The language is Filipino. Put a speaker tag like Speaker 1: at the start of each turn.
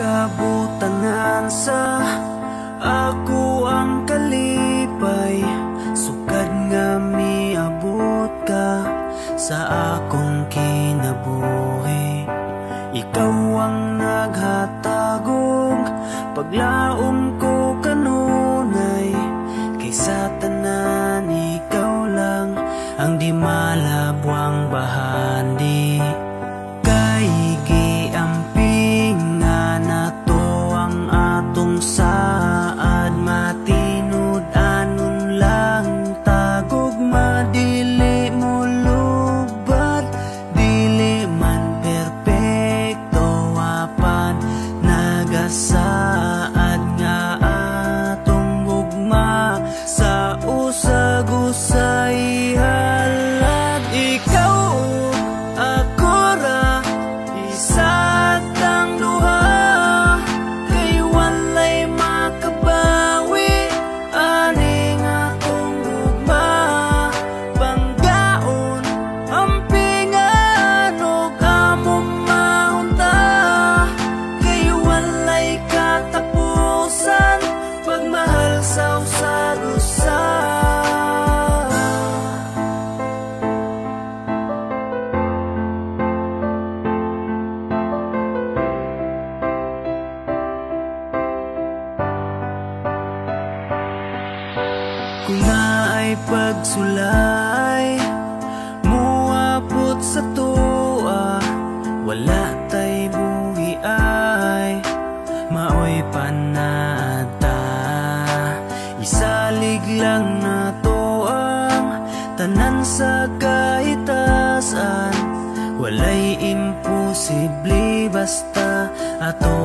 Speaker 1: kabutangan sa ako ang kalipay, sukad nga miabot ka sa akong kinabuhi. Ikaw ang naghatagog paglaom ko kanunay, kaysa tanan ikaw lang ang di malabwang bahandi. Kay giamping nga nato ang atong saad, matinud anon lang tagog madili mo lubad, dili man perpekto apan nagasaad nga atong gugma sa usag-usay halad. Ikaw ako ra isa tang duha, kay walay makabawi aning atong gugma. Banggaon ampingan og among maunta, kay walay katapusan pagmahal sa usag-usay. Kung naay pagsulay muapot sa tuwa, wala tay buhi ay maoy panata. Isalig lang nato ang tanan sa kaitasan, walay imposible basta ato